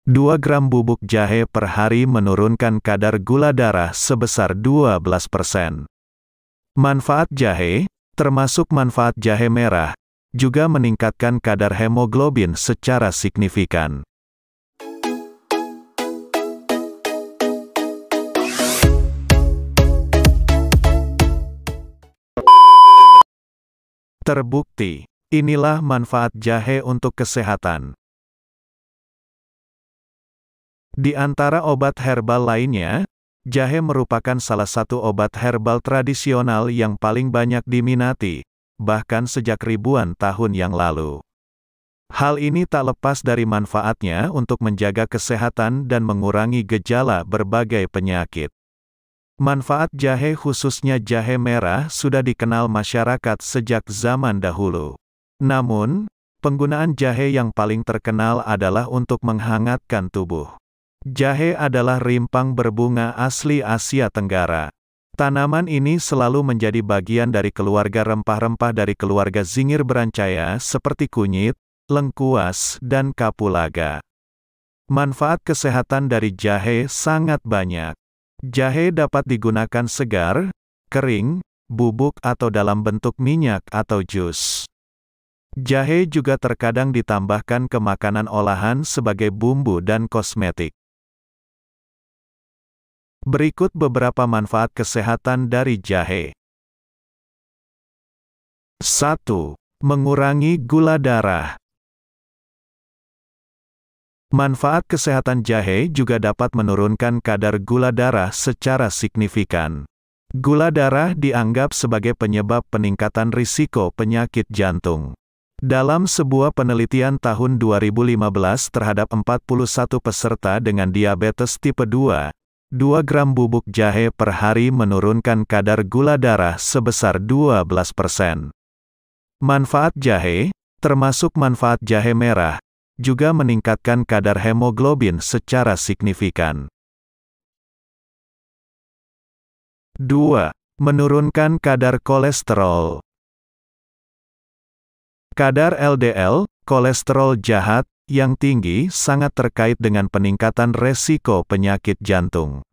2 gram bubuk jahe per hari menurunkan kadar gula darah sebesar 12%. Manfaat jahe, termasuk manfaat jahe merah, juga meningkatkan kadar hemoglobin secara signifikan. Terbukti, inilah manfaat jahe untuk kesehatan. Di antara obat herbal lainnya, jahe merupakan salah satu obat herbal tradisional yang paling banyak diminati, bahkan sejak ribuan tahun yang lalu. Hal ini tak lepas dari manfaatnya untuk menjaga kesehatan dan mengurangi gejala berbagai penyakit. Manfaat jahe khususnya jahe merah sudah dikenal masyarakat sejak zaman dahulu. Namun, penggunaan jahe yang paling terkenal adalah untuk menghangatkan tubuh. Jahe adalah rimpang berbunga asli Asia Tenggara. Tanaman ini selalu menjadi bagian dari keluarga rempah-rempah dari keluarga zingir berancaya seperti kunyit, lengkuas, dan kapulaga. Manfaat kesehatan dari jahe sangat banyak. Jahe dapat digunakan segar, kering, bubuk atau dalam bentuk minyak atau jus. Jahe juga terkadang ditambahkan ke makanan olahan sebagai bumbu dan kosmetik. Berikut beberapa manfaat kesehatan dari jahe. 1. Mengurangi gula darah. Manfaat kesehatan jahe juga dapat menurunkan kadar gula darah secara signifikan. Gula darah dianggap sebagai penyebab peningkatan risiko penyakit jantung. Dalam sebuah penelitian tahun 2015 terhadap 41 peserta dengan diabetes tipe 2, 2 gram bubuk jahe per hari menurunkan kadar gula darah sebesar 12%. Manfaat jahe, termasuk manfaat jahe merah, juga meningkatkan kadar hemoglobin secara signifikan. 2. Menurunkan kadar kolesterol. Kadar LDL, kolesterol jahat, yang tinggi sangat terkait dengan peningkatan resiko penyakit jantung.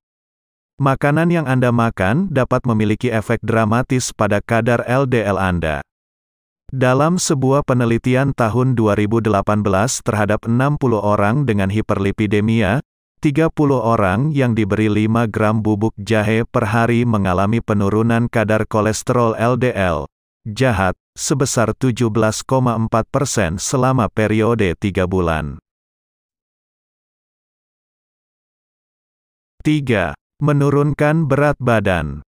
Makanan yang Anda makan dapat memiliki efek dramatis pada kadar LDL Anda. Dalam sebuah penelitian tahun 2018 terhadap 60 orang dengan hiperlipidemia, 30 orang yang diberi 5 gram bubuk jahe per hari mengalami penurunan kadar kolesterol LDL jahat sebesar 17,4% selama periode 3 bulan. 3. Menurunkan berat badan.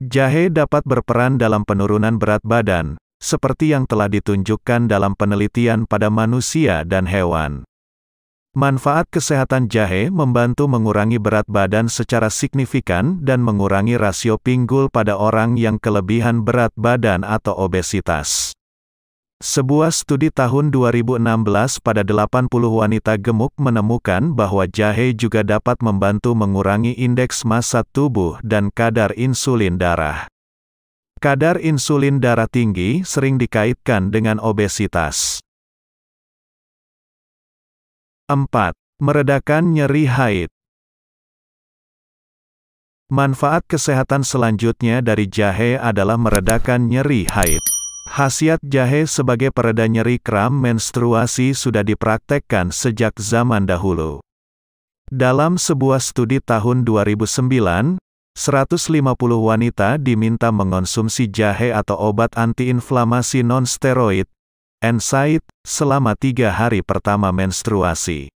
Jahe dapat berperan dalam penurunan berat badan, seperti yang telah ditunjukkan dalam penelitian pada manusia dan hewan. Manfaat kesehatan jahe membantu mengurangi berat badan secara signifikan dan mengurangi rasio pinggul pada orang yang kelebihan berat badan atau obesitas. Sebuah studi tahun 2016 pada 80 wanita gemuk menemukan bahwa jahe juga dapat membantu mengurangi indeks massa tubuh dan kadar insulin darah. Kadar insulin darah tinggi sering dikaitkan dengan obesitas. 4. Meredakan nyeri haid. Manfaat kesehatan selanjutnya dari jahe adalah meredakan nyeri haid. Khasiat jahe sebagai pereda nyeri kram menstruasi sudah dipraktekkan sejak zaman dahulu. Dalam sebuah studi tahun 2009, 150 wanita diminta mengonsumsi jahe atau obat antiinflamasi non-steroid, NSAID, selama 3 hari pertama menstruasi.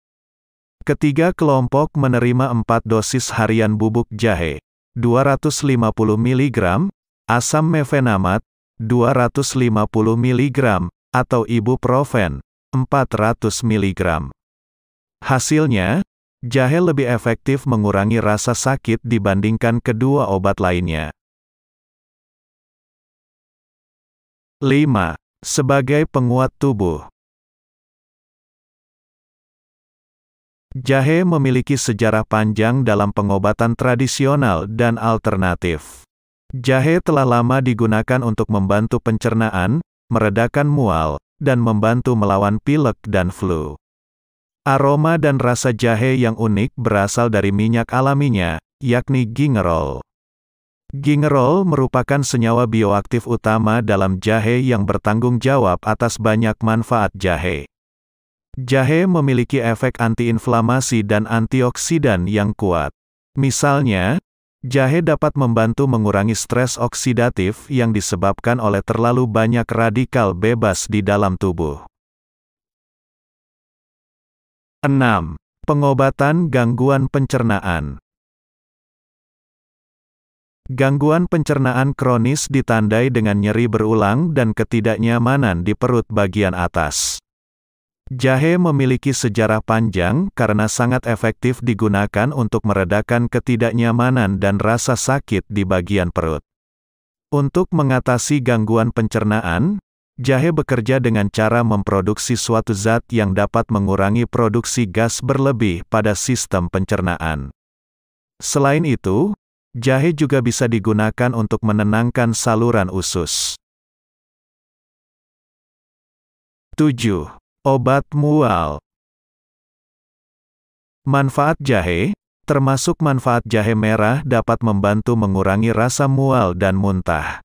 Ketiga kelompok menerima 4 dosis harian bubuk jahe, 250 mg, asam mefenamat, 250 mg, atau ibuprofen, 400 mg. Hasilnya, jahe lebih efektif mengurangi rasa sakit dibandingkan kedua obat lainnya. 5. Sebagai penguat tubuh. Jahe memiliki sejarah panjang dalam pengobatan tradisional dan alternatif. Jahe telah lama digunakan untuk membantu pencernaan, meredakan mual, dan membantu melawan pilek dan flu. Aroma dan rasa jahe yang unik berasal dari minyak alaminya, yakni gingerol. Gingerol merupakan senyawa bioaktif utama dalam jahe yang bertanggung jawab atas banyak manfaat jahe. Jahe memiliki efek antiinflamasi dan antioksidan yang kuat. Misalnya, jahe dapat membantu mengurangi stres oksidatif yang disebabkan oleh terlalu banyak radikal bebas di dalam tubuh. 6. Pengobatan gangguan pencernaan. Gangguan pencernaan kronis ditandai dengan nyeri berulang dan ketidaknyamanan di perut bagian atas. Jahe memiliki sejarah panjang karena sangat efektif digunakan untuk meredakan ketidaknyamanan dan rasa sakit di bagian perut. Untuk mengatasi gangguan pencernaan, jahe bekerja dengan cara memproduksi suatu zat yang dapat mengurangi produksi gas berlebih pada sistem pencernaan. Selain itu, jahe juga bisa digunakan untuk menenangkan saluran usus. 7. Obat mual. Manfaat jahe, termasuk manfaat jahe merah dapat membantu mengurangi rasa mual dan muntah.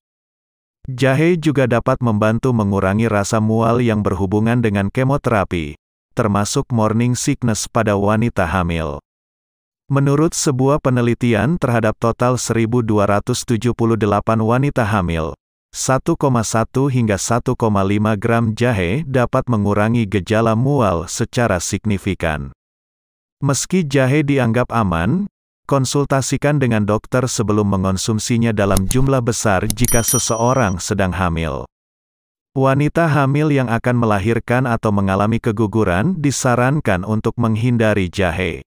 Jahe juga dapat membantu mengurangi rasa mual yang berhubungan dengan kemoterapi, termasuk morning sickness pada wanita hamil. Menurut sebuah penelitian terhadap total 1.278 wanita hamil, 1,1 hingga 1,5 gram jahe dapat mengurangi gejala mual secara signifikan. Meski jahe dianggap aman, konsultasikan dengan dokter sebelum mengonsumsinya dalam jumlah besar jika seseorang sedang hamil. Wanita hamil yang akan melahirkan atau mengalami keguguran disarankan untuk menghindari jahe.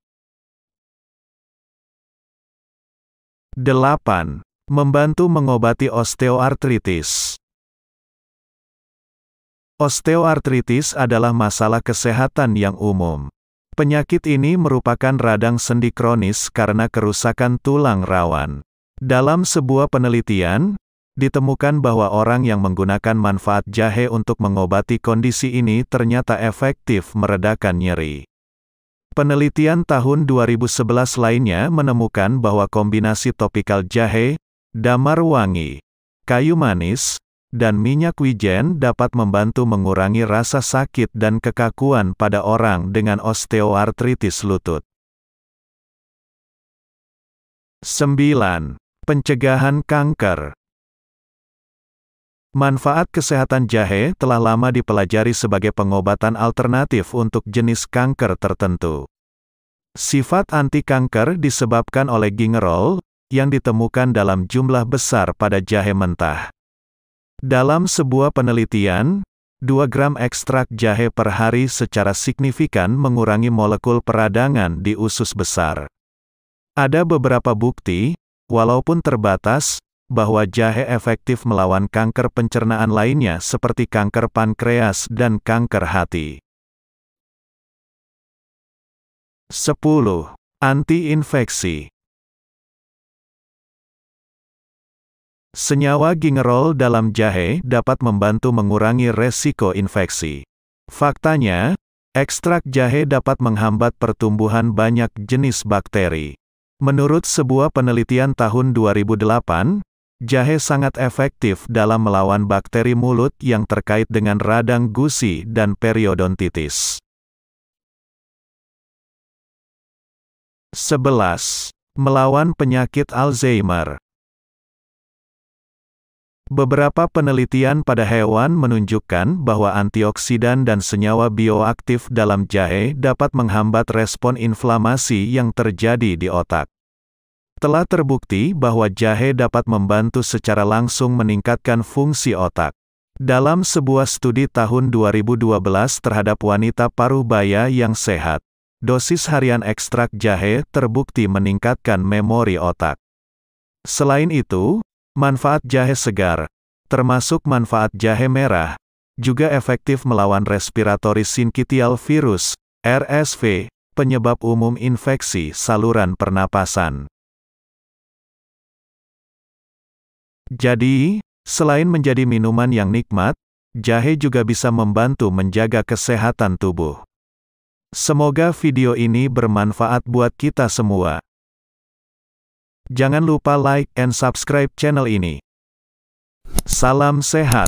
8. Membantu mengobati osteoartritis. Osteoartritis adalah masalah kesehatan yang umum. Penyakit ini merupakan radang sendi kronis karena kerusakan tulang rawan. Dalam sebuah penelitian, ditemukan bahwa orang yang menggunakan manfaat jahe untuk mengobati kondisi ini ternyata efektif meredakan nyeri. Penelitian tahun 2011 lainnya menemukan bahwa kombinasi topikal jahe, damar wangi, kayu manis, dan minyak wijen dapat membantu mengurangi rasa sakit dan kekakuan pada orang dengan osteoartritis lutut. 9. Pencegahan kanker. Manfaat kesehatan jahe telah lama dipelajari sebagai pengobatan alternatif untuk jenis kanker tertentu. Sifat anti-kanker disebabkan oleh gingerol, yang ditemukan dalam jumlah besar pada jahe mentah. Dalam sebuah penelitian, 2 gram ekstrak jahe per hari secara signifikan mengurangi molekul peradangan di usus besar. Ada beberapa bukti, walaupun terbatas, bahwa jahe efektif melawan kanker pencernaan lainnya seperti kanker pankreas dan kanker hati. 10. Anti-infeksi. Senyawa gingerol dalam jahe dapat membantu mengurangi resiko infeksi. Faktanya, ekstrak jahe dapat menghambat pertumbuhan banyak jenis bakteri. Menurut sebuah penelitian tahun 2008, jahe sangat efektif dalam melawan bakteri mulut yang terkait dengan radang gusi dan periodontitis. 11. Melawan penyakit Alzheimer. Beberapa penelitian pada hewan menunjukkan bahwa antioksidan dan senyawa bioaktif dalam jahe dapat menghambat respon inflamasi yang terjadi di otak. Telah terbukti bahwa jahe dapat membantu secara langsung meningkatkan fungsi otak. Dalam sebuah studi tahun 2012 terhadap wanita paruh baya yang sehat, dosis harian ekstrak jahe terbukti meningkatkan memori otak. Selain itu, manfaat jahe segar, termasuk manfaat jahe merah, juga efektif melawan respiratory syncytial virus, RSV, penyebab umum infeksi saluran pernapasan. Jadi, selain menjadi minuman yang nikmat, Jahe juga bisa membantu menjaga kesehatan tubuh. Semoga video ini bermanfaat buat kita semua. Jangan lupa like and subscribe channel ini. Salam sehat.